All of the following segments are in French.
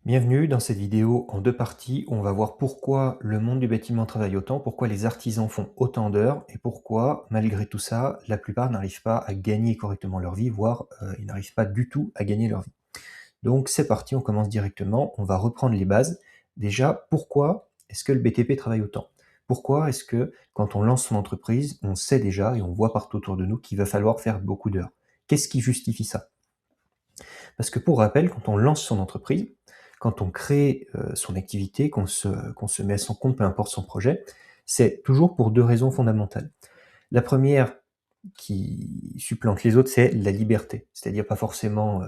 Bienvenue dans cette vidéo en deux parties où on va voir pourquoi le monde du bâtiment travaille autant, pourquoi les artisans font autant d'heures et pourquoi, malgré tout ça, la plupart n'arrivent pas à gagner correctement leur vie, voire ils n'arrivent pas du tout à gagner leur vie. Donc c'est parti, on commence directement, on va reprendre les bases. Déjà, pourquoi est-ce que le BTP travaille autant? Pourquoi est-ce que quand on lance son entreprise, on sait déjà et on voit partout autour de nous qu'il va falloir faire beaucoup d'heures? Qu'est-ce qui justifie ça? Parce que pour rappel, quand on lance son entreprise, quand on crée, son activité, qu'on se met à son compte, peu importe son projet, c'est toujours pour 2 raisons fondamentales. La première qui supplante les autres, c'est la liberté. C'est-à-dire pas forcément,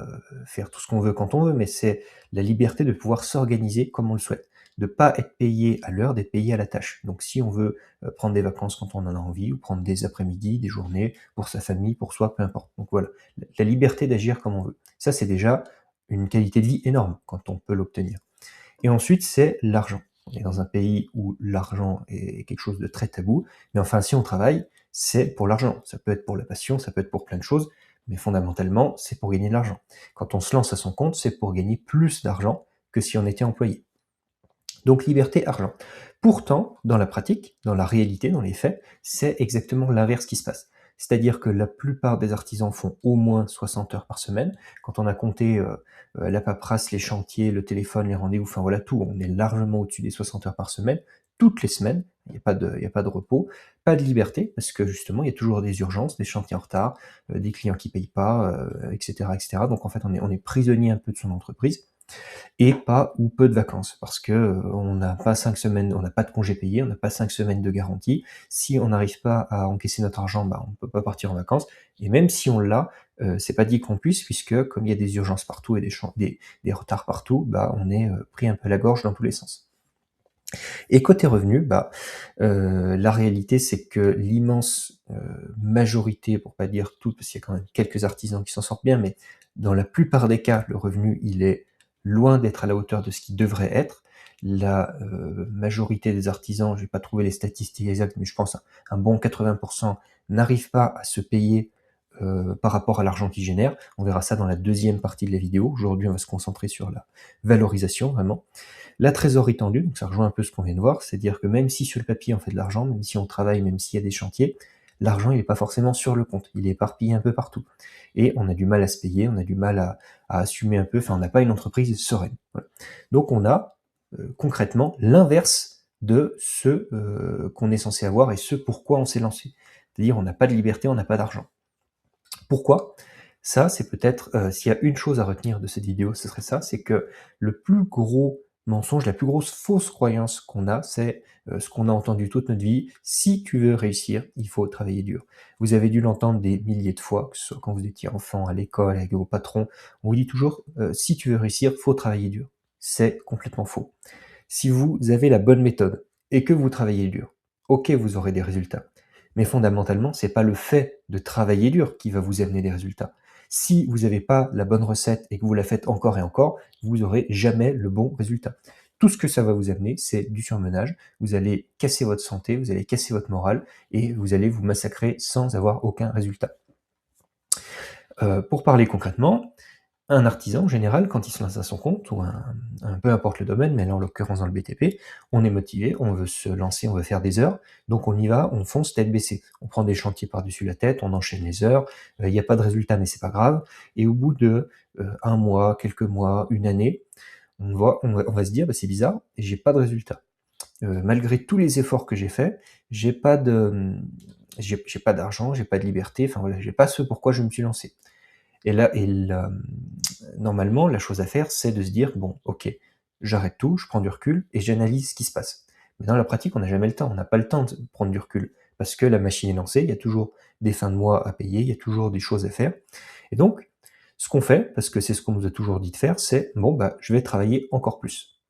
faire tout ce qu'on veut quand on veut, mais c'est la liberté de pouvoir s'organiser comme on le souhaite. De pas être payé à l'heure, d'être payé à la tâche. Donc si on veut, prendre des vacances quand on en a envie ou prendre des après-midi, des journées pour sa famille, pour soi, peu importe. Donc voilà, la liberté d'agir comme on veut. Ça, c'est déjà une qualité de vie énorme quand on peut l'obtenir. Et ensuite, c'est l'argent. On est dans un pays où l'argent est quelque chose de très tabou, mais enfin, si on travaille, c'est pour l'argent. Ça peut être pour la passion, ça peut être pour plein de choses, mais fondamentalement, c'est pour gagner de l'argent. Quand on se lance à son compte, c'est pour gagner plus d'argent que si on était employé. Donc liberté, argent. Pourtant, dans la pratique, dans la réalité, dans les faits, c'est exactement l'inverse qui se passe. C'est-à-dire que la plupart des artisans font au moins 60 heures par semaine. Quand on a compté la paperasse, les chantiers, le téléphone, les rendez-vous, enfin voilà tout, on est largement au-dessus des 60 heures par semaine, toutes les semaines. Il y a pas de repos, pas de liberté, parce que justement, il y a toujours des urgences, des chantiers en retard, des clients qui payent pas, etc., etc. Donc en fait, on est prisonnier un peu de son entreprise et pas ou peu de vacances parce que, on n'a pas 5 semaines, on n'a pas de congés payés, on n'a pas 5 semaines de garantie. Si on n'arrive pas à encaisser notre argent, bah, on ne peut pas partir en vacances et même si on l'a, c'est pas dit qu'on puisse puisque comme il y a des urgences partout et des retards partout, bah, on est, pris un peu à la gorge dans tous les sens. Et côté revenus, bah, la réalité c'est que l'immense, majorité, pour pas dire toutes, parce qu'il y a quand même quelques artisans qui s'en sortent bien, mais dans la plupart des cas, le revenu, il est loin d'être à la hauteur de ce qu'il devrait être. La, majorité des artisans, j'ai pas trouvé les statistiques exactes, mais je pense un bon 80 n'arrivent pas à se payer, par rapport à l'argent qu'ils génèrent. On verra ça dans la deuxième partie de la vidéo. Aujourd'hui, on va se concentrer sur la valorisation, vraiment. La trésorerie tendue, donc ça rejoint un peu ce qu'on vient de voir, c'est-à-dire que même si sur le papier on fait de l'argent, même si on travaille, même s'il y a des chantiers, l'argent il n'est pas forcément sur le compte, il est éparpillé un peu partout. Et on a du mal à se payer, on a du mal à assumer un peu, enfin on n'a pas une entreprise sereine. Voilà. Donc on a concrètement l'inverse de ce qu'on est censé avoir et ce pourquoi on s'est lancé. C'est-à-dire on n'a pas de liberté, on n'a pas d'argent. Pourquoi? Ça, c'est peut-être, s'il y a une chose à retenir de cette vidéo, ce serait ça, c'est que le plus gros mensonge, la plus grosse fausse croyance qu'on a, c'est, ce qu'on a entendu toute notre vie: «Si tu veux réussir, il faut travailler dur». Vous avez dû l'entendre des milliers de fois, que ce soit quand vous étiez enfant, à l'école, avec vos patrons, on vous dit toujours, «Si tu veux réussir, faut travailler dur». C'est complètement faux. Si vous avez la bonne méthode et que vous travaillez dur, OK, vous aurez des résultats. Mais fondamentalement, c'est pas le fait de travailler dur qui va vous amener des résultats. Si vous n'avez pas la bonne recette et que vous la faites encore et encore, vous aurez jamais le bon résultat. Tout ce que ça va vous amener, c'est du surmenage. Vous allez casser votre santé, vous allez casser votre morale et vous allez vous massacrer sans avoir aucun résultat. Pour parler concrètement, un artisan, en général, quand il se lance à son compte ou un peu importe le domaine, mais là, en l'occurrence, dans le BTP, on est motivé, on veut se lancer, on veut faire des heures, donc on y va, on fonce tête baissée. On prend des chantiers par-dessus la tête, on enchaîne les heures, il y a pas de résultat, mais c'est pas grave et au bout de, 1 mois, quelques mois, une année, on va se dire: «Bah, c'est bizarre, j'ai pas de résultat. Malgré tous les efforts que j'ai faits, j'ai pas de, j'ai pas d'argent, j'ai pas de liberté, enfin voilà, j'ai pas ce pourquoi je me suis lancé». Et là normalement, la chose à faire, c'est de se dire: «Bon, OK, j'arrête tout, je prends du recul et j'analyse ce qui se passe». Mais dans la pratique, on n'a jamais le temps, on n'a pas le temps de prendre du recul parce que la machine est lancée, il y a toujours des fins de mois à payer, il y a toujours des choses à faire et donc ce qu'on fait, parce que c'est ce qu'on nous a toujours dit de faire, c'est: «Bon, bah, je vais travailler encore plus»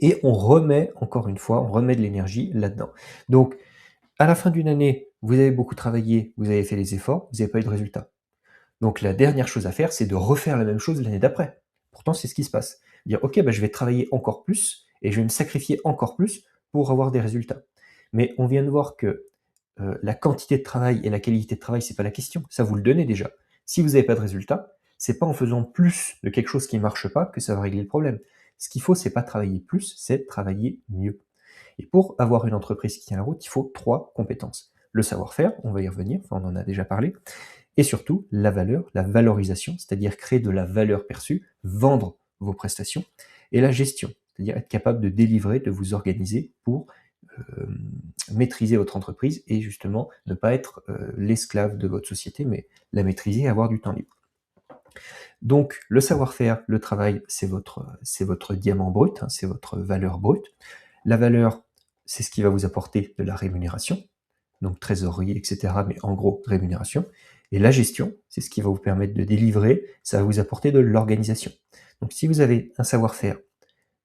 et on remet, encore une fois, on remet de l'énergie là-dedans. Donc à la fin d'une année, vous avez beaucoup travaillé, vous avez fait les efforts, vous n'avez pas eu de résultat. Donc la dernière chose à faire, c'est de refaire la même chose l'année d'après. Pourtant, c'est ce qui se passe. Dire: «OK, bah, je vais travailler encore plus et je vais me sacrifier encore plus pour avoir des résultats». Mais on vient de voir que, la quantité de travail et la qualité de travail, c'est pas la question, ça vous le donnez déjà. Si vous n'avez pas de résultat, C'est pas en faisant plus de quelque chose qui marche pas que ça va régler le problème. Ce qu'il faut, c'est pas travailler plus, c'est travailler mieux. Et pour avoir une entreprise qui tient la route, il faut 3 compétences. Le savoir-faire, on va y revenir, enfin on en a déjà parlé, et surtout la valeur, la valorisation, c'est-à-dire créer de la valeur perçue, vendre vos prestations, et la gestion, c'est-à-dire être capable de délivrer, de vous organiser pour maîtriser votre entreprise et justement ne pas être l'esclave de votre société, mais la maîtriser et avoir du temps libre. Donc le savoir-faire, le travail, c'est votre diamant brut, hein, c'est votre valeur brute. La valeur, c'est ce qui va vous apporter de la rémunération, donc trésorerie, etc. Mais en gros, rémunération. Et la gestion, c'est ce qui va vous permettre de délivrer, ça va vous apporter de l'organisation. Donc si vous avez un savoir-faire,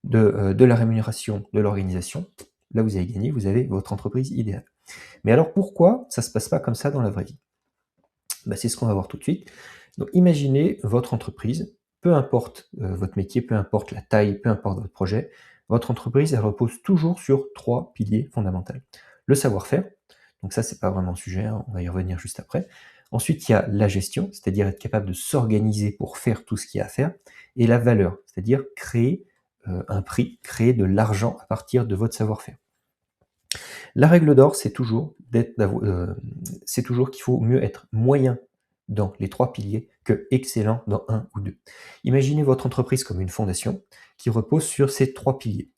de la rémunération, de l'organisation, là vous avez gagné, vous avez votre entreprise idéale. Mais alors pourquoi ça ne se passe pas comme ça dans la vraie vie? Bah, c'est ce qu'on va voir tout de suite. Donc imaginez votre entreprise, peu importe votre métier, peu importe la taille, peu importe votre projet, votre entreprise, elle repose toujours sur 3 piliers fondamentaux. Le savoir-faire, donc ça c'est pas vraiment un sujet, hein, on va y revenir juste après. Ensuite, il y a la gestion, c'est-à-dire être capable de s'organiser pour faire tout ce qu'il y a à faire, et la valeur, c'est-à-dire créer un prix, créer de l'argent à partir de votre savoir-faire. La règle d'or, c'est toujours qu'il faut mieux être moyen dans les 3 piliers que excellent dans un ou 2. Imaginez votre entreprise comme une fondation qui repose sur ces 3 piliers.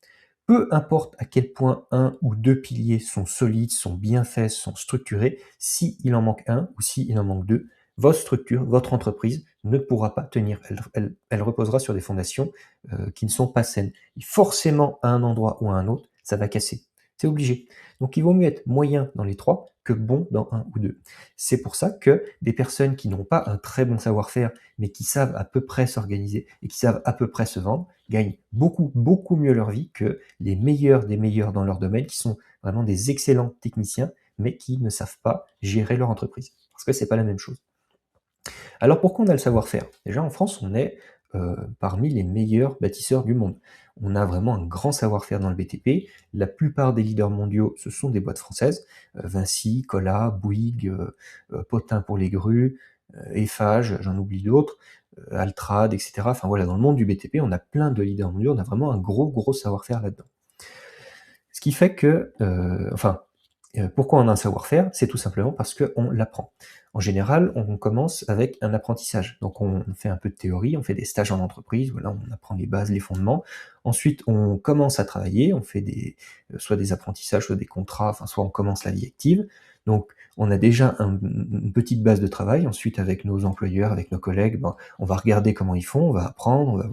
Peu importe à quel point un ou 2 piliers sont solides, sont bien faits, sont structurés, s'il en manque un ou s'il en manque 2, votre structure, votre entreprise ne pourra pas tenir. Elle reposera sur des fondations qui ne sont pas saines. Et forcément, à un endroit ou à un autre, ça va casser. C'est obligé. Donc il vaut mieux être moyen dans les 3 que bon dans un ou 2. C'est pour ça que des personnes qui n'ont pas un très bon savoir-faire, mais qui savent à peu près s'organiser et qui savent à peu près se vendre, gagnent beaucoup, beaucoup mieux leur vie que les meilleurs des meilleurs dans leur domaine, qui sont vraiment des excellents techniciens, mais qui ne savent pas gérer leur entreprise. Parce que c'est pas la même chose. Alors pourquoi on a le savoir-faire? Déjà en France, on est parmi les meilleurs bâtisseurs du monde. On a vraiment un grand savoir-faire dans le BTP. La plupart des leaders mondiaux, ce sont des boîtes françaises. Vinci, Colas, Bouygues, Potin pour les grues, Eiffage, j'en oublie d'autres, Altrad, etc. Enfin voilà, dans le monde du BTP, on a plein de leaders mondiaux, on a vraiment un gros, gros savoir-faire là-dedans. Ce qui fait que, pourquoi on a un savoir-faire? C'est tout simplement parce qu'on l'apprend. En général, on commence avec un apprentissage. Donc on fait un peu de théorie, on fait des stages en entreprise, voilà, on apprend les bases, les fondements. Ensuite, on commence à travailler, on fait soit des apprentissages, soit des contrats, enfin soit on commence la vie active. Donc on a déjà une petite base de travail. Ensuite, avec nos employeurs, avec nos collègues, ben, on va regarder comment ils font, on va apprendre,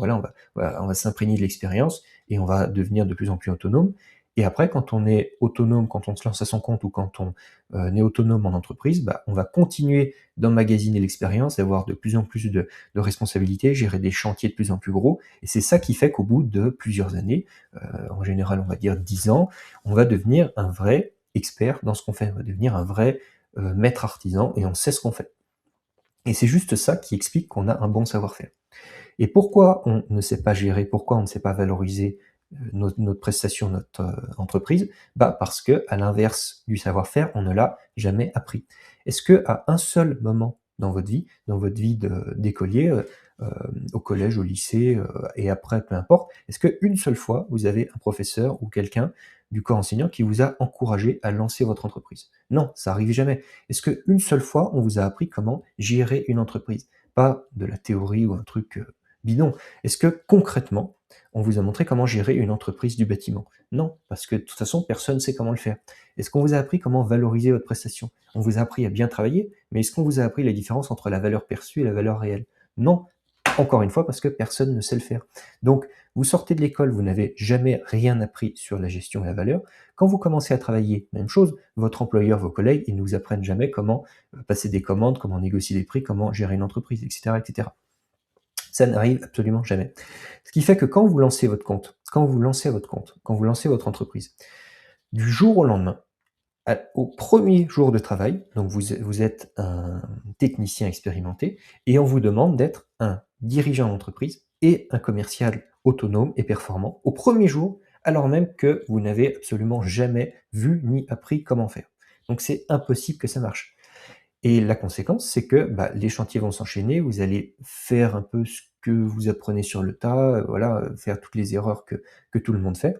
on va s'imprégner de l'expérience et on va devenir de plus en plus autonome. Et après, quand on est autonome, quand on se lance à son compte ou quand on est autonome en entreprise, bah, on va continuer d'emmagasiner l'expérience, d'avoir de plus en plus de responsabilités, gérer des chantiers de plus en plus gros. Et c'est ça qui fait qu'au bout de plusieurs années, en général on va dire 10 ans, on va devenir un vrai expert dans ce qu'on fait. On va devenir un vrai maître artisan et on sait ce qu'on fait. Et c'est juste ça qui explique qu'on a un bon savoir-faire. Et pourquoi on ne sait pas gérer, pourquoi on ne sait pas valoriser notre prestation, notre entreprise? Bah, parce que à l'inverse du savoir-faire, on ne l'a jamais appris. Est-ce que à un seul moment dans votre vie d'écolier, au collège, au lycée, et après, peu importe, est-ce qu'une seule fois, vous avez un professeur ou quelqu'un du corps enseignant qui vous a encouragé à lancer votre entreprise? Non, ça arrive jamais. Est-ce qu'une seule fois, on vous a appris comment gérer une entreprise? Pas de la théorie ou un truc, bidon. Est-ce que concrètement, on vous a montré comment gérer une entreprise du bâtiment? Non, parce que de toute façon, personne ne sait comment le faire. Est-ce qu'on vous a appris comment valoriser votre prestation? On vous a appris à bien travailler, mais est-ce qu'on vous a appris la différence entre la valeur perçue et la valeur réelle? Non, encore une fois, parce que personne ne sait le faire. Donc, vous sortez de l'école, vous n'avez jamais rien appris sur la gestion et la valeur. Quand vous commencez à travailler, même chose, votre employeur, vos collègues, ils ne vous apprennent jamais comment passer des commandes, comment négocier des prix, comment gérer une entreprise, etc., etc. Ça n'arrive absolument jamais. Ce qui fait que quand vous lancez votre compte, quand vous lancez votre compte, quand vous lancez votre entreprise, du jour au lendemain, au premier jour de travail, donc vous êtes un technicien expérimenté et on vous demande d'être un dirigeant d'entreprise et un commercial autonome et performant au premier jour, alors même que vous n'avez absolument jamais vu ni appris comment faire. Donc c'est impossible que ça marche. Et la conséquence, c'est que, bah, les chantiers vont s'enchaîner, vous allez faire un peu ce que vous apprenez sur le tas, voilà, faire toutes les erreurs que tout le monde fait.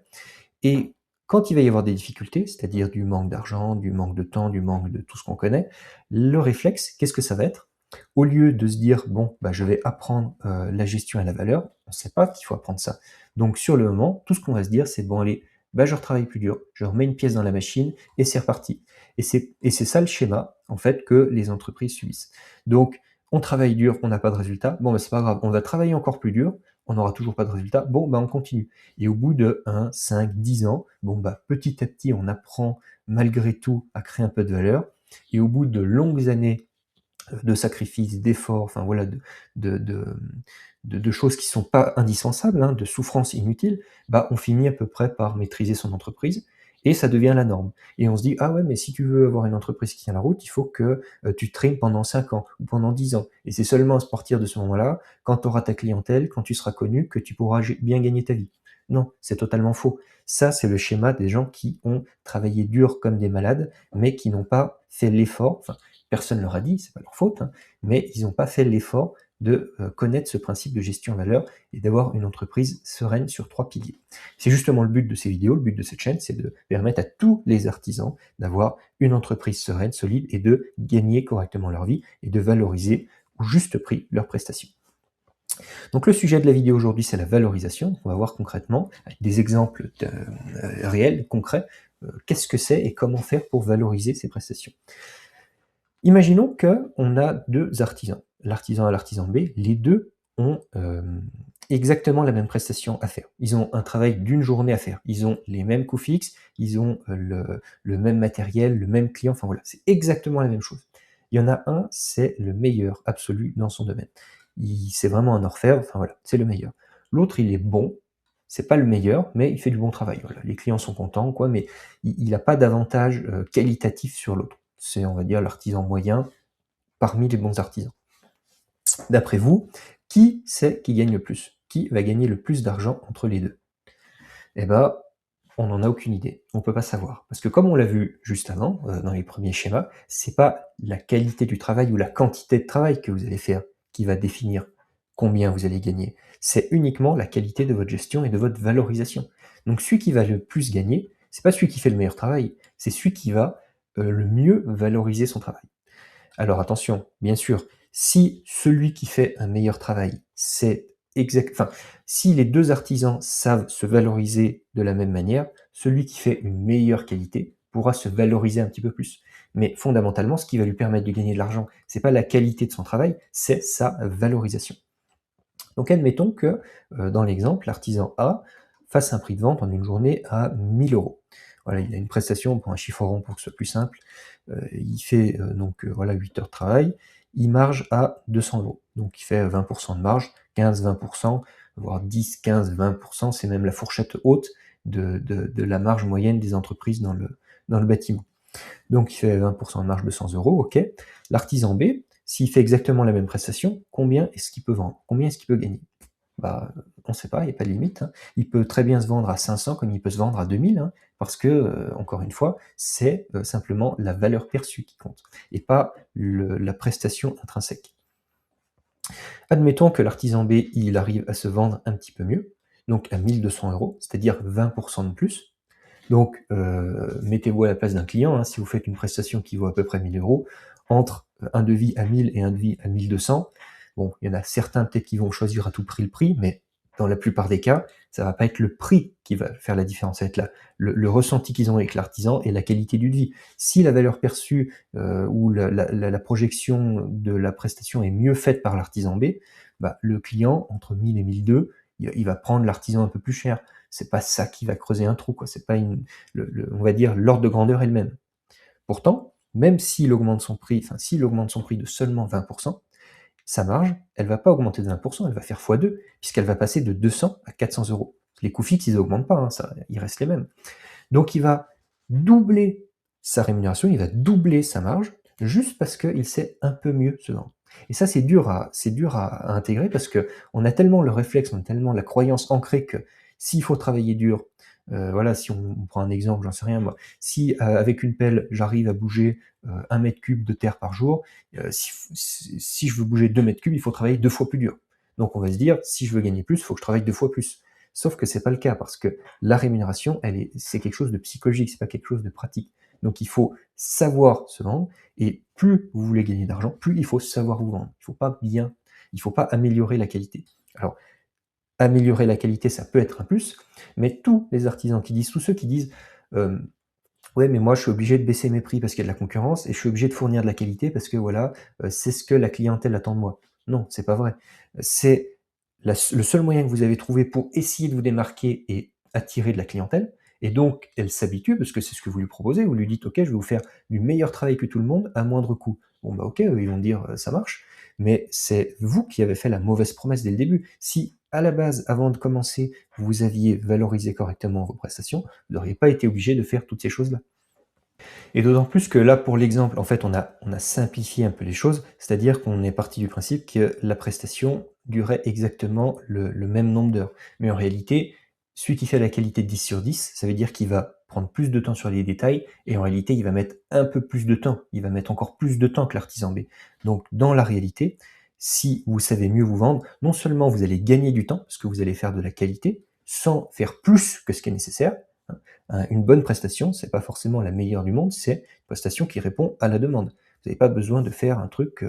Et quand il va y avoir des difficultés, c'est-à-dire du manque d'argent, du manque de temps, du manque de tout ce qu'on connaît, le réflexe, qu'est-ce que ça va être? Au lieu de se dire: «Bon, bah, je vais apprendre, la gestion et la valeur», on ne sait pas qu'il faut apprendre ça. Donc sur le moment, tout ce qu'on va se dire, c'est: «Bon allez, bah, je retravaille plus dur, je remets une pièce dans la machine et c'est reparti». Et c'est ça le schéma, en fait, que les entreprises subissent. Donc on travaille dur, on n'a pas de résultat, bon, bah, c'est pas grave, on va travailler encore plus dur, on n'aura toujours pas de résultat, bon, bah, on continue. Et au bout de 1, 5, 10 ans, bon, bah, petit à petit, on apprend malgré tout à créer un peu de valeur. Et au bout de longues années de sacrifices, d'efforts, enfin voilà, de, de, de choses qui sont pas indispensables, hein, de souffrances inutiles, bah, on finit à peu près par maîtriser son entreprise et ça devient la norme. Et on se dit, ah ouais, mais si tu veux avoir une entreprise qui tient la route, il faut que tu traînes pendant 5 ans ou pendant 10 ans. Et c'est seulement à partir de ce moment-là, quand tu auras ta clientèle, quand tu seras connu, que tu pourras bien gagner ta vie. Non, c'est totalement faux. Ça, c'est le schéma des gens qui ont travaillé dur comme des malades, mais qui n'ont pas fait l'effort, enfin, personne ne leur a dit, c'est pas leur faute, hein, mais ils n'ont pas fait l'effort de connaître ce principe de gestion valeur et d'avoir une entreprise sereine sur 3 piliers. C'est justement le but de ces vidéos, le but de cette chaîne, c'est de permettre à tous les artisans d'avoir une entreprise sereine, solide et de gagner correctement leur vie et de valoriser au juste prix leurs prestations. Donc le sujet de la vidéo aujourd'hui, c'est la valorisation. On va voir concrètement, avec des exemples réels, concrets, qu'est-ce que c'est et comment faire pour valoriser ces prestations. Imaginons qu'on a 2 artisans, l'artisan A, l'artisan B, les 2 ont, exactement la même prestation à faire. Ils ont un travail d'une journée à faire. Ils ont les mêmes coûts fixes, ils ont, le même matériel, le même client, enfin voilà, c'est exactement la même chose. Il y en a un, c'est le meilleur absolu dans son domaine. C'est vraiment un orfèvre, enfin voilà, c'est le meilleur. L'autre, il est bon, c'est pas le meilleur, mais il fait du bon travail, voilà. Les clients sont contents, quoi, mais il a pas d'avantage, qualitatif sur l'autre. C'est, on va dire, l'artisan moyen parmi les bons artisans. D'après vous, qui c'est qui gagne le plus? Qui va gagner le plus d'argent entre les deux? Eh ben, on n'en a aucune idée. On ne peut pas savoir. Parce que comme on l'a vu juste avant, dans les premiers schémas, c'est pas la qualité du travail ou la quantité de travail que vous allez faire qui va définir combien vous allez gagner. C'est uniquement la qualité de votre gestion et de votre valorisation. Donc celui qui va le plus gagner, c'est pas celui qui fait le meilleur travail, c'est celui qui va le mieux valoriser son travail. Alors attention, bien sûr, si celui qui fait un meilleur travail, c'est enfin, si les 2 artisans savent se valoriser de la même manière, celui qui fait une meilleure qualité pourra se valoriser un petit peu plus. Mais fondamentalement, ce qui va lui permettre de gagner de l'argent, c'est pas la qualité de son travail, c'est sa valorisation. Donc admettons que, dans l'exemple, l'artisan A fasse un prix de vente en une journée à 1 000 €. Voilà, il a une prestation pour un chiffre rond pour que ce soit plus simple. Il fait, donc voilà 8 heures de travail, il marge à 200 €. Donc il fait 20 de marge, 15-20, voire 10-15-20, c'est même la fourchette haute de la marge moyenne des entreprises dans le bâtiment. Donc il fait 20 de marge, 200 €, OK. L'artisan B, s'il fait exactement la même prestation, combien est-ce qu'il peut vendre? Combien est-ce qu'il peut gagner? Bah, on ne sait pas, il n'y a pas de limite, hein. Il peut très bien se vendre à 500 comme il peut se vendre à 2 000, hein, parce que, encore une fois, c'est, simplement la valeur perçue qui compte et pas la prestation intrinsèque. Admettons que l'artisan B, il arrive à se vendre un petit peu mieux, donc à 1 200 €, c'est-à-dire 20 de plus. Donc, mettez-vous à la place d'un client, hein, si vous faites une prestation qui vaut à peu près 1 000 €, entre un devis à 1 000 et un devis à 1 200, bon, il y en a certains peut-être qui vont choisir à tout prix le prix, mais dans la plupart des cas, ça va pas être le prix qui va faire la différence, ça va être le ressenti qu'ils ont avec l'artisan et la qualité du devis. Si la valeur perçue, ou la projection de la prestation est mieux faite par l'artisan B, bah, le client, entre 1 000 et 1 200, il va prendre l'artisan un peu plus cher. C'est pas ça qui va creuser un trou, quoi. C'est pas on va dire, l'ordre de grandeur est le même. Pourtant, même s'il augmente son prix, enfin, s'il augmente son prix de seulement 20, sa marge, elle va pas augmenter de 20, elle va faire x2, puisqu'elle va passer de 200 à 400 €. Les coûts fixes, ils augmentent pas, hein, ça, ils restent les mêmes. Donc il va doubler sa rémunération, il va doubler sa marge, juste parce qu'il sait un peu mieux se vendre. Et ça, c'est dur à intégrer parce qu'on a tellement le réflexe, on a tellement la croyance ancrée que s'il faut travailler dur, Voilà, si on prend un exemple, j'en sais rien moi, si, avec une pelle, j'arrive à bouger, 1 m3 de terre par jour, si je veux bouger 2 m3, il faut travailler 2 fois plus dur. Donc on va se dire: «Si je veux gagner plus, il faut que je travaille 2 fois plus». Sauf que c'est pas le cas parce que la rémunération, c'est quelque chose de psychologique, c'est pas quelque chose de pratique. Donc il faut savoir se vendre et plus vous voulez gagner d'argent, plus il faut savoir vous vendre. Il faut pas améliorer la qualité. Alors, améliorer la qualité, ça peut être un plus, mais tous les artisans tous ceux qui disent, hem: «Ouais, mais moi je suis obligé de baisser mes prix parce qu'il y a de la concurrence et je suis obligé de fournir de la qualité parce que voilà, c'est ce que la clientèle attend de moi». Non, c'est pas vrai. C'est le seul moyen que vous avez trouvé pour essayer de vous démarquer et attirer de la clientèle et donc elle s'habitue parce que c'est ce que vous lui proposez. Vous lui dites: «OK, je vais vous faire du meilleur travail que tout le monde à moindre coût». Bon, bah, OK, eux, ils vont dire: «Ça marche», mais c'est vous qui avez fait la mauvaise promesse dès le début. Si à la base, avant de commencer, vous aviez valorisé correctement vos prestations, vous n'auriez pas été obligé de faire toutes ces choses-là. Et d'autant plus que là, pour l'exemple, en fait, on a simplifié un peu les choses, c'est-à-dire qu'on est parti du principe que la prestation durait exactement le même nombre d'heures. Mais en réalité, celui qui fait la qualité de 10 sur 10, ça veut dire qu'il va prendre plus de temps sur les détails et en réalité, il va mettre un peu plus de temps. Il va mettre encore plus de temps que l'artisan B. Donc, dans la réalité, si vous savez mieux vous vendre, non seulement vous allez gagner du temps, parce que vous allez faire de la qualité, sans faire plus que ce qui est nécessaire, hein. Une bonne prestation, c'est pas forcément la meilleure du monde, c'est une prestation qui répond à la demande. Vous n'avez pas besoin de faire un truc,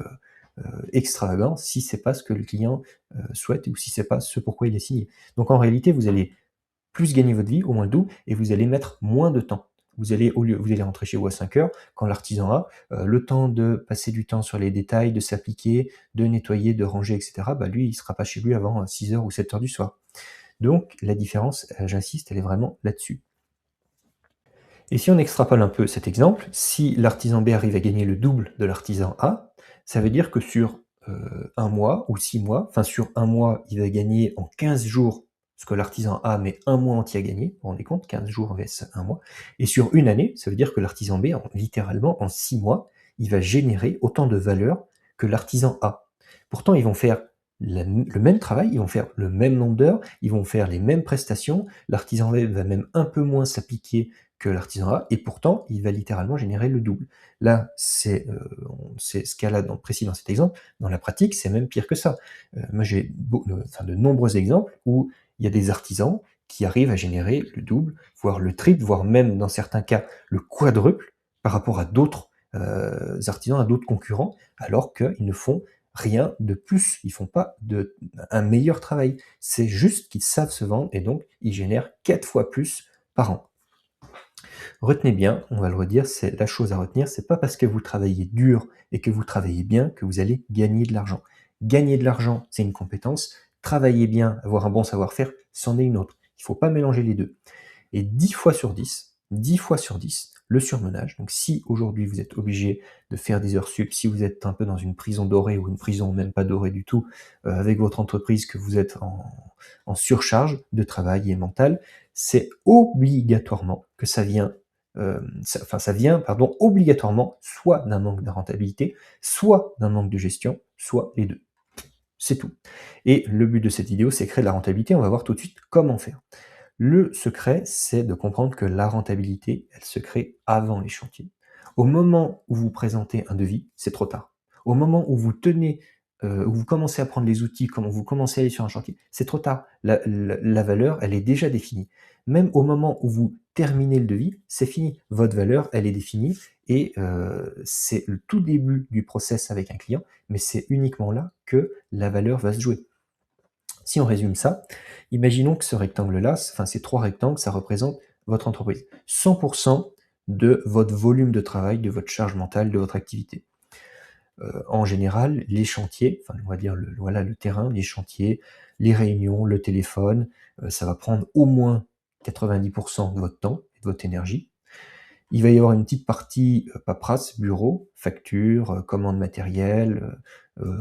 extravagant si c'est pas ce que le client, souhaite ou si c'est pas ce pourquoi il est signé. Donc en réalité, vous allez plus gagner votre vie, au moins le double, et vous allez mettre moins de temps. Vous allez rentrer chez vous à 5 heures, quand l'artisan a, le temps de passer du temps sur les détails, de s'appliquer, de nettoyer, de ranger et cetera, bah, lui, il sera pas chez lui avant, 6 heures ou 7 heures du soir. Donc la différence, j'insiste, elle est vraiment là-dessus. Et si on extrapole un peu cet exemple, si l'artisan B arrive à gagner le double de l'artisan A, ça veut dire que sur 1 mois ou 6 mois, enfin sur 1 mois, il va gagner en 15 jours ce que l'artisan A met 1 mois entier à gagner, vous vous rendez compte? 15 jours vs 1 mois. Et sur une année, ça veut dire que l'artisan B, littéralement en 6 mois, il va générer autant de valeur que l'artisan A. Pourtant, ils vont faire le même travail, ils vont faire le même nombre d'heures, ils vont faire les mêmes prestations, l'artisan B va même un peu moins s'appliquer que l'artisan A, et pourtant, il va littéralement générer le double. Là, c'est ce qu'elle a précis dans cet exemple. Dans la pratique, c'est même pire que ça. Moi, j'ai de nombreux exemples où il y a des artisans qui arrivent à générer le double, voire le triple, voire même dans certains cas le quadruple par rapport à d'autres artisans, à d'autres concurrents, alors qu'ils ne font rien de plus. Ils font pas un meilleur travail. C'est juste qu'ils savent se vendre et donc ils génèrent 4 fois plus par an. Retenez bien, on va le redire, c'est la chose à retenir, c'est pas parce que vous travaillez dur et que vous travaillez bien que vous allez gagner de l'argent. Gagner de l'argent, c'est une compétence. Travailler bien, avoir un bon savoir-faire, c'en est une autre. Il ne faut pas mélanger les deux. Et 10 fois sur 10, 10 fois sur 10, le surmenage. Donc si aujourd'hui vous êtes obligé de faire des heures sup, si vous êtes un peu dans une prison dorée ou une prison même pas dorée du tout, avec votre entreprise, que vous êtes en surcharge de travail et mental, c'est obligatoirement que ça vient, pardon, obligatoirement soit d'un manque de rentabilité, soit d'un manque de gestion, soit les deux. C'est tout. Et le but de cette vidéo, c'est créer de la rentabilité. On va voir tout de suite comment faire. Le secret, c'est de comprendre que la rentabilité, elle se crée avant les chantiers. Au moment où vous présentez un devis, c'est trop tard. Au moment où où vous commencez à prendre les outils, quand vous commencez à aller sur un chantier, c'est trop tard. La valeur, elle est déjà définie. Même au moment où vous terminez le devis, c'est fini. Votre valeur, elle est définie et c'est le tout début du process avec un client, mais c'est uniquement là que la valeur va se jouer. Si on résume ça, imaginons que ce rectangle-là, enfin ces 3 rectangles, ça représente votre entreprise. 100% de votre volume de travail, de votre charge mentale, de votre activité. En général, les chantiers, enfin on va dire voilà le terrain, les chantiers, les réunions, le téléphone, ça va prendre au moins 90% de votre temps et de votre énergie. Il va y avoir une petite partie, paperasse, bureau, facture, commande matérielle,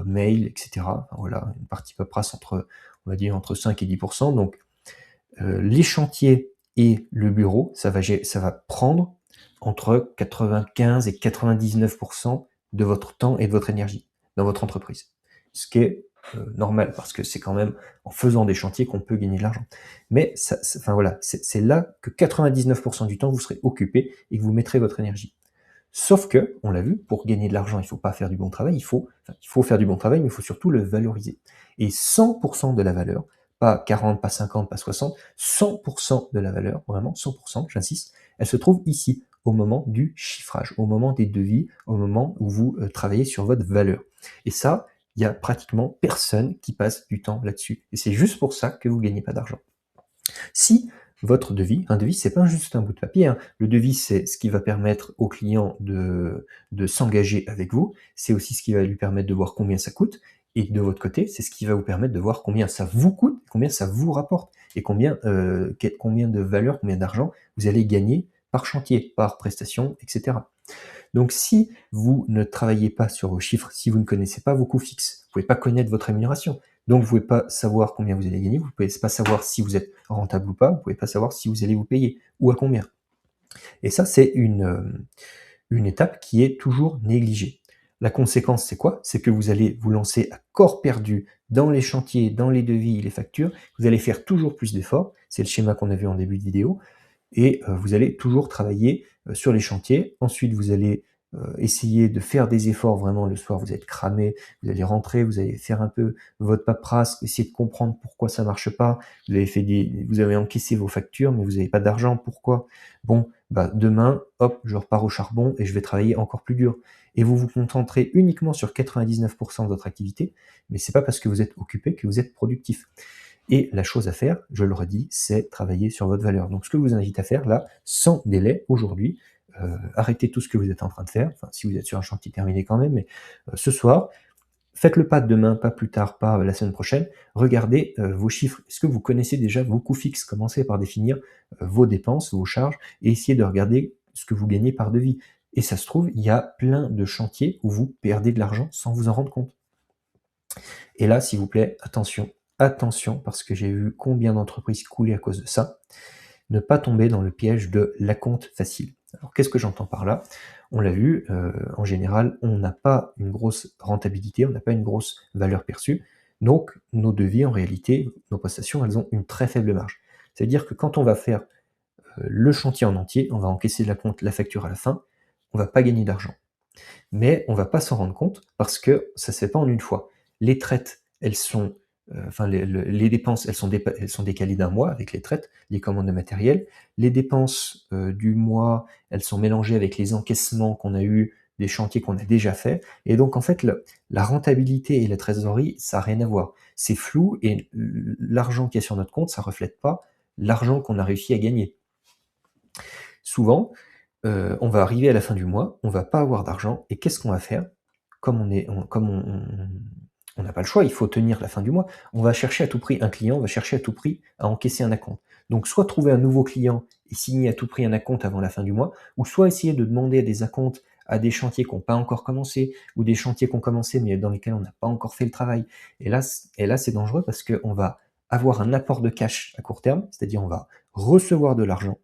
mail et cetera. Enfin voilà, une partie paperasse on va dire entre 5 et 10. Donc, les chantiers et le bureau, ça va prendre entre 95 et 99 de votre temps et de votre énergie dans votre entreprise. Ce qui est normal, parce que c'est quand même en faisant des chantiers qu'on peut gagner de l'argent. Mais ça, enfin voilà, c'est là que 99% du temps, vous serez occupé et que vous mettrez votre énergie. Sauf que, on l'a vu, pour gagner de l'argent, il ne faut pas faire du bon travail, il faut faire du bon travail, mais il faut surtout le valoriser. Et 100% de la valeur, pas 40, pas 50, pas 60, 100% de la valeur, vraiment 100%, j'insiste, elle se trouve ici, au moment du chiffrage, au moment des devis, au moment où vous travaillez sur votre valeur. Et ça, il y a pratiquement personne qui passe du temps là-dessus. Et c'est juste pour ça que vous ne gagnez pas d'argent. Si votre devis, un devis, c'est pas juste un bout de papier, hein. Le devis, c'est ce qui va permettre au client de s'engager avec vous. C'est aussi ce qui va lui permettre de voir combien ça coûte. Et de votre côté, c'est ce qui va vous permettre de voir combien ça vous coûte, combien ça vous rapporte, et combien de valeur, combien d'argent vous allez gagner par chantier, par prestation, etc. Donc si vous ne travaillez pas sur vos chiffres, si vous ne connaissez pas vos coûts fixes, vous ne pouvez pas connaître votre rémunération. Donc vous ne pouvez pas savoir combien vous allez gagner, vous ne pouvez pas savoir si vous êtes rentable ou pas, vous ne pouvez pas savoir si vous allez vous payer ou à combien. Et ça, c'est une étape qui est toujours négligée. La conséquence, c'est quoi? C'est que vous allez vous lancer à corps perdu dans les chantiers, dans les devis, les factures. Vous allez faire toujours plus d'efforts. C'est le schéma qu'on a vu en début de vidéo. Et vous allez toujours travailler sur les chantiers. Ensuite, vous allez essayer de faire des efforts vraiment le soir, vous êtes cramé, vous allez rentrer, vous allez faire un peu votre paperasse, essayer de comprendre pourquoi ça marche pas. Vous avez encaissé vos factures, mais vous n'avez pas d'argent. Pourquoi? Bon, bah demain, hop, je repars au charbon et je vais travailler encore plus dur. Et vous vous concentrez uniquement sur 99% de votre activité, mais c'est pas parce que vous êtes occupé que vous êtes productif. Et la chose à faire, je le redis, c'est travailler sur votre valeur. Donc ce que je vous invite à faire là, sans délai, aujourd'hui, arrêtez tout ce que vous êtes en train de faire, enfin si vous êtes sur un chantier terminé quand même, mais ce soir, faites-le pas demain, pas plus tard, pas la semaine prochaine, regardez vos chiffres. Est-ce que vous connaissez déjà vos coûts fixes? Commencez par définir vos dépenses, vos charges, et essayez de regarder ce que vous gagnez par devis. Et ça se trouve, il y a plein de chantiers où vous perdez de l'argent sans vous en rendre compte. Et là, s'il vous plaît, attention, attention, parce que j'ai vu combien d'entreprises couler à cause de ça, ne pas tomber dans le piège de l'acompte facile. Alors qu'est-ce que j'entends par là? On l'a vu, en général, on n'a pas une grosse rentabilité, on n'a pas une grosse valeur perçue, donc nos devis, en réalité, nos prestations, elles ont une très faible marge. C'est-à-dire que quand on va faire le chantier en entier, on va encaisser l'acompte, la facture à la fin, on va pas gagner d'argent. Mais on va pas s'en rendre compte parce que ça se fait pas en une fois. Les traites, elles sont, enfin les dépenses, elles sont décalées d'un mois avec les traites, les commandes de matériel. Les dépenses, du mois, elles sont mélangées avec les encaissements qu'on a eus des chantiers qu'on a déjà faits et donc en fait la rentabilité et la trésorerie, ça a rien à voir. C'est flou et l'argent qui est sur notre compte, ça reflète pas l'argent qu'on a réussi à gagner. Souvent, on va arriver à la fin du mois, on va pas avoir d'argent et qu'est-ce qu'on va faire? Comme on n'a pas le choix, il faut tenir la fin du mois, on va chercher à tout prix un client, on va chercher à tout prix à encaisser un acompte. Donc soit trouver un nouveau client et signer à tout prix un acompte avant la fin du mois, ou soit essayer de demander des acomptes à des chantiers qui n'ont pas encore commencé, ou des chantiers qui ont commencé mais dans lesquels on n'a pas encore fait le travail. Et là, c'est dangereux parce qu'on va avoir un apport de cash à court terme, c'est-à-dire on va recevoir de l'argent,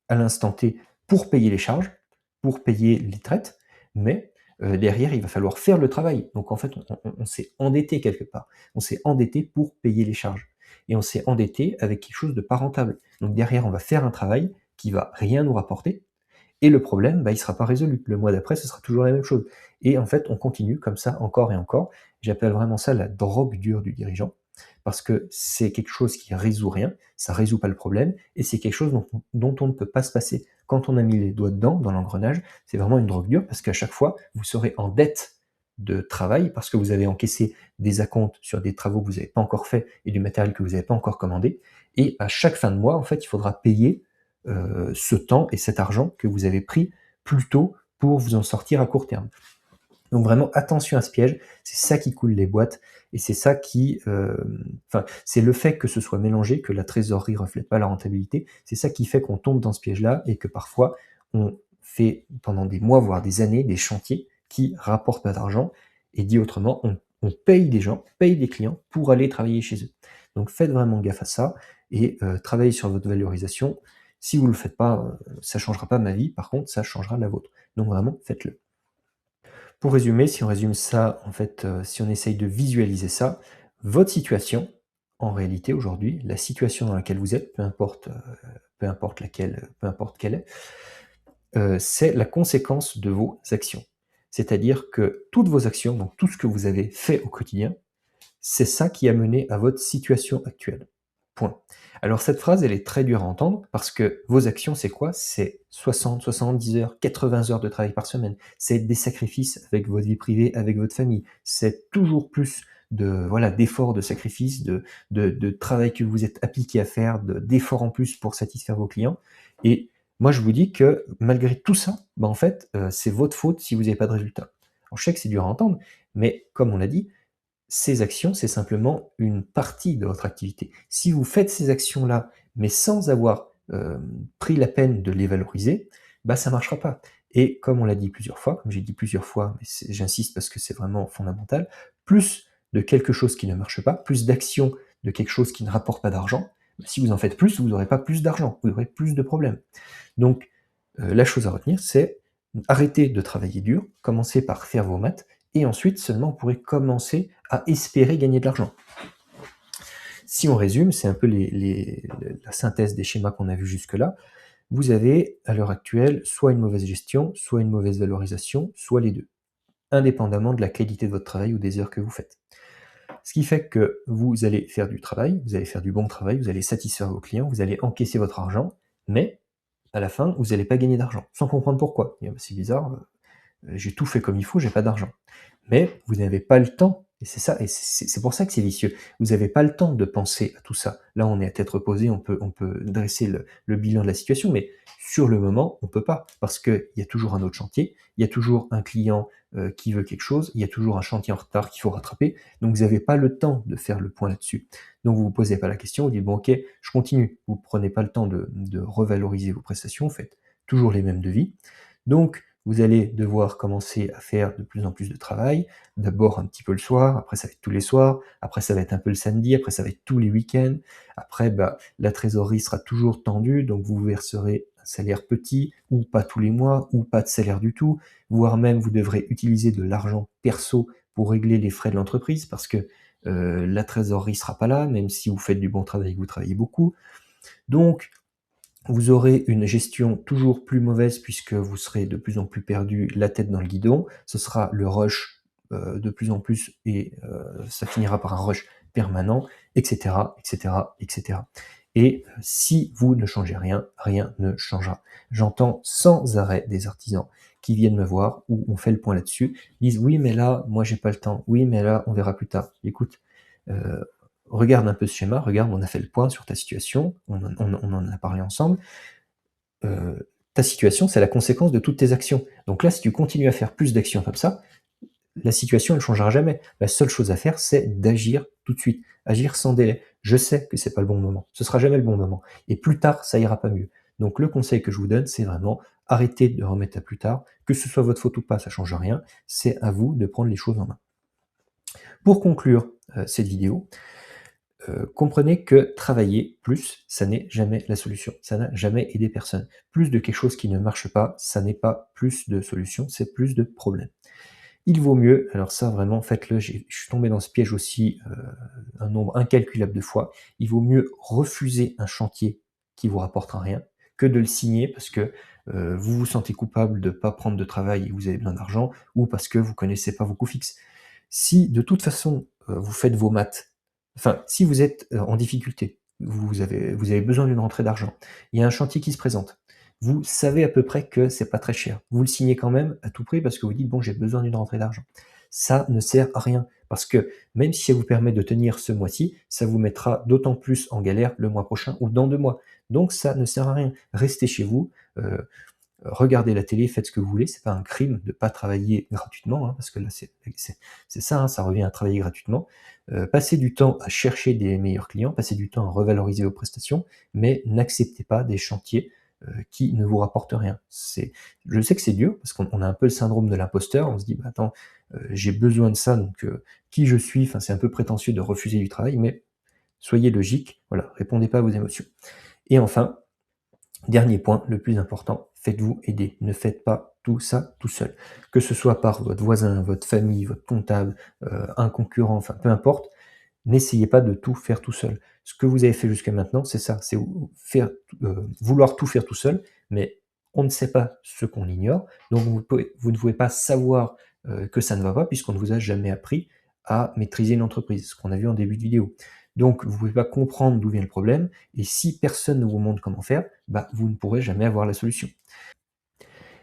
à l'instant T pour payer les charges, pour payer les traites, mais derrière, il va falloir faire le travail. Donc en fait, on s'est endetté quelque part. On s'est endetté pour payer les charges. Et on s'est endetté avec quelque chose de pas rentable. Donc derrière, on va faire un travail qui va rien nous rapporter. Et le problème, bah, il ne sera pas résolu. Le mois d'après, ce sera toujours la même chose. Et en fait, on continue comme ça encore et encore. J'appelle vraiment ça la drogue dure du dirigeant, parce que c'est quelque chose qui résout rien, ça résout pas le problème, et c'est quelque chose dont on ne peut pas se passer. Quand on a mis les doigts dedans, dans l'engrenage, c'est vraiment une drogue dure, parce qu'à chaque fois, vous serez en dette de travail, parce que vous avez encaissé des acomptes sur des travaux que vous n'avez pas encore faits, et du matériel que vous n'avez pas encore commandé, et à chaque fin de mois, en fait, il faudra payer ce temps et cet argent que vous avez pris plus tôt pour vous en sortir à court terme. Donc vraiment attention à ce piège, c'est ça qui coule les boîtes et c'est ça qui, enfin c'est le fait que ce soit mélangé, que la trésorerie reflète pas la rentabilité, c'est ça qui fait qu'on tombe dans ce piège-là et que parfois on fait pendant des mois voire des années des chantiers qui rapportent pas d'argent et dit autrement, on paye des gens, paye des clients pour aller travailler chez eux. Donc faites vraiment gaffe à ça et travaillez sur votre valorisation. Si vous le faites pas, ça changera pas ma vie, par contre ça changera la vôtre. Donc vraiment faites-le. Pour résumer, si on résume ça, en fait, si on essaye de visualiser ça, votre situation, en réalité aujourd'hui, la situation dans laquelle vous êtes, peu importe laquelle, peu importe quelle est, c'est la conséquence de vos actions. C'est-à-dire que toutes vos actions, donc tout ce que vous avez fait au quotidien, c'est ça qui a mené à votre situation actuelle. Point. Alors cette phrase, elle est très dure à entendre parce que vos actions, c'est quoi? C'est 60, 70 heures, 80 heures de travail par semaine. C'est des sacrifices avec votre vie privée, avec votre famille. C'est toujours plus de voilà d'efforts, de sacrifices, de travail que vous êtes appliqué à faire, d'efforts en plus pour satisfaire vos clients. Et moi, je vous dis que malgré tout ça, bah, en fait, c'est votre faute si vous n'avez pas de résultat. Alors je sais que c'est dur à entendre, mais comme on l'a dit, ces actions, c'est simplement une partie de votre activité. Si vous faites ces actions-là, mais sans avoir, pris la peine de les valoriser, bah, ça marchera pas. Et comme on l'a dit plusieurs fois, comme j'ai dit plusieurs fois, mais j'insiste parce que c'est vraiment fondamental, plus de quelque chose qui ne marche pas, plus d'actions de quelque chose qui ne rapporte pas d'argent, bah, si vous en faites plus, vous n'aurez pas plus d'argent, vous aurez plus de problèmes. Donc, la chose à retenir, c'est arrêter de travailler dur, commencer par faire vos maths et ensuite seulement vous pourrez commencer à espérer gagner de l'argent. Si on résume, c'est un peu la synthèse des schémas qu'on a vus jusque-là. Vous avez à l'heure actuelle soit une mauvaise gestion, soit une mauvaise valorisation, soit les deux, indépendamment de la qualité de votre travail ou des heures que vous faites. Ce qui fait que vous allez faire du travail, vous allez faire du bon travail, vous allez satisfaire vos clients, vous allez encaisser votre argent, mais à la fin, vous n'allez pas gagner d'argent, sans comprendre pourquoi. C'est bizarre, j'ai tout fait comme il faut, j'ai pas d'argent. Mais vous n'avez pas le temps, et c'est ça, et c'est pour ça que c'est vicieux. Vous n'avez pas le temps de penser à tout ça. Là, on est à tête reposée, on peut dresser le bilan de la situation, mais sur le moment, on peut pas, parce qu'il y a toujours un autre chantier, il y a toujours un client qui veut quelque chose, il y a toujours un chantier en retard qu'il faut rattraper, donc vous n'avez pas le temps de faire le point là-dessus. Donc vous vous posez pas la question, vous dites bon ok, je continue. Vous prenez pas le temps de revaloriser vos prestations, vous faites toujours les mêmes devis. Donc vous allez devoir commencer à faire de plus en plus de travail, d'abord un petit peu le soir, après ça va être tous les soirs, après ça va être un peu le samedi, après ça va être tous les week-ends, après bah, la trésorerie sera toujours tendue, donc vous verserez un salaire petit, ou pas tous les mois, ou pas de salaire du tout, voire même vous devrez utiliser de l'argent perso pour régler les frais de l'entreprise, parce que la trésorerie sera pas là, même si vous faites du bon travail, vous travaillez beaucoup. Donc, vous aurez une gestion toujours plus mauvaise puisque vous serez de plus en plus perdu, la tête dans le guidon. Ce sera le rush de plus en plus et ça finira par un rush permanent, etc., etc., etc. Et si vous ne changez rien, rien ne changera. J'entends sans arrêt des artisans qui viennent me voir, où on fait le point là-dessus, disent oui mais là, moi j'ai pas le temps, oui mais là, on verra plus tard. Écoute, euh, regarde un peu ce schéma, regarde, on a fait le point sur ta situation, on en a parlé ensemble. Ta situation, c'est la conséquence de toutes tes actions. Donc là, si tu continues à faire plus d'actions comme ça, la situation, elle ne changera jamais. La seule chose à faire, c'est d'agir tout de suite, agir sans délai. Je sais que c'est pas le bon moment, ce sera jamais le bon moment. Et plus tard, ça ira pas mieux. Donc le conseil que je vous donne, c'est vraiment arrêtez de remettre à plus tard. Que ce soit votre faute ou pas, ça change rien. C'est à vous de prendre les choses en main. Pour conclure cette vidéo, comprenez que travailler plus, ça n'est jamais la solution. Ça n'a jamais aidé personne. Plus de quelque chose qui ne marche pas, ça n'est pas plus de solutions, c'est plus de problèmes. Il vaut mieux, alors ça vraiment faites-le, je suis tombé dans ce piège aussi un nombre incalculable de fois, il vaut mieux refuser un chantier qui vous rapportera rien que de le signer parce que vous vous sentez coupable de ne pas prendre de travail et vous avez besoin d'argent ou parce que vous connaissez pas vos coûts fixes. Si de toute façon vous faites vos maths, enfin si vous êtes en difficulté, vous avez besoin d'une rentrée d'argent, il y a un chantier qui se présente, vous savez à peu près que c'est pas très cher. Vous le signez quand même à tout prix parce que vous dites bon j'ai besoin d'une rentrée d'argent. Ça ne sert à rien parce que même si ça vous permet de tenir ce mois-ci, ça vous mettra d'autant plus en galère le mois prochain ou dans 2 mois. Donc ça ne sert à rien. Restez chez vous, regardez la télé, faites ce que vous voulez. C'est pas un crime de pas travailler gratuitement, hein, parce que là c'est ça, hein, ça revient à travailler gratuitement. Passez du temps à chercher des meilleurs clients, passez du temps à revaloriser vos prestations, mais n'acceptez pas des chantiers qui ne vous rapportent rien. Je sais que c'est dur parce qu'on a un peu le syndrome de l'imposteur. On se dit bah attends, j'ai besoin de ça, donc qui je suis? Enfin, c'est un peu prétentieux de refuser du travail, mais soyez logique. Voilà, répondez pas à vos émotions. Et enfin, dernier point, le plus important, faites-vous aider. Ne faites pas tout ça tout seul. Que ce soit par votre voisin, votre famille, votre comptable, un concurrent, enfin peu importe, n'essayez pas de tout faire tout seul. Ce que vous avez fait jusqu'à maintenant, c'est ça, c'est faire, vouloir tout faire tout seul, mais on ne sait pas ce qu'on ignore, donc vous ne pouvez pas savoir, que ça ne va pas puisqu'on ne vous a jamais appris à maîtriser une entreprise, ce qu'on a vu en début de vidéo. Donc vous ne pouvez pas comprendre d'où vient le problème et si personne ne vous montre comment faire, bah, vous ne pourrez jamais avoir la solution.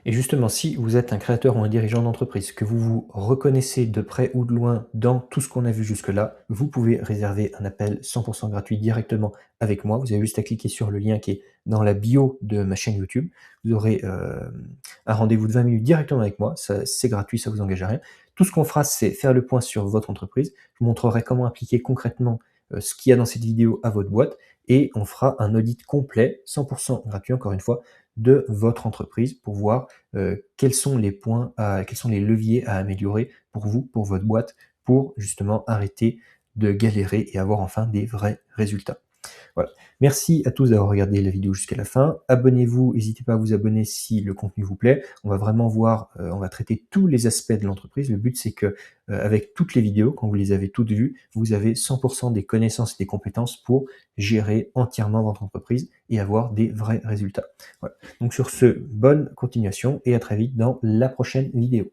Et justement, si vous êtes un créateur ou un dirigeant d'entreprise, que vous vous reconnaissez de près ou de loin dans tout ce qu'on a vu jusque-là, vous pouvez réserver un appel 100% gratuit directement avec moi. Vous avez juste à cliquer sur le lien qui est dans la bio de ma chaîne YouTube. Vous aurez un rendez-vous de 20 minutes directement avec moi. C'est gratuit, ça vous engage à rien. Tout ce qu'on fera, c'est faire le point sur votre entreprise. Je vous montrerai comment appliquer concrètement ce qu'il y a dans cette vidéo à votre boîte et on fera un audit complet, 100% gratuit encore une fois, de votre entreprise pour voir quels sont les points, quels sont les leviers à améliorer pour vous, pour votre boîte, pour justement arrêter de galérer et avoir enfin des vrais résultats. Voilà. Merci à tous d'avoir regardé la vidéo jusqu'à la fin. Abonnez-vous, n'hésitez pas à vous abonner si le contenu vous plaît. On va vraiment voir, on va traiter tous les aspects de l'entreprise. Le but, c'est que avec toutes les vidéos, quand vous les avez toutes vues, vous avez 100% des connaissances et des compétences pour gérer entièrement votre entreprise et avoir des vrais résultats. Voilà. Donc sur ce, bonne continuation et à très vite dans la prochaine vidéo.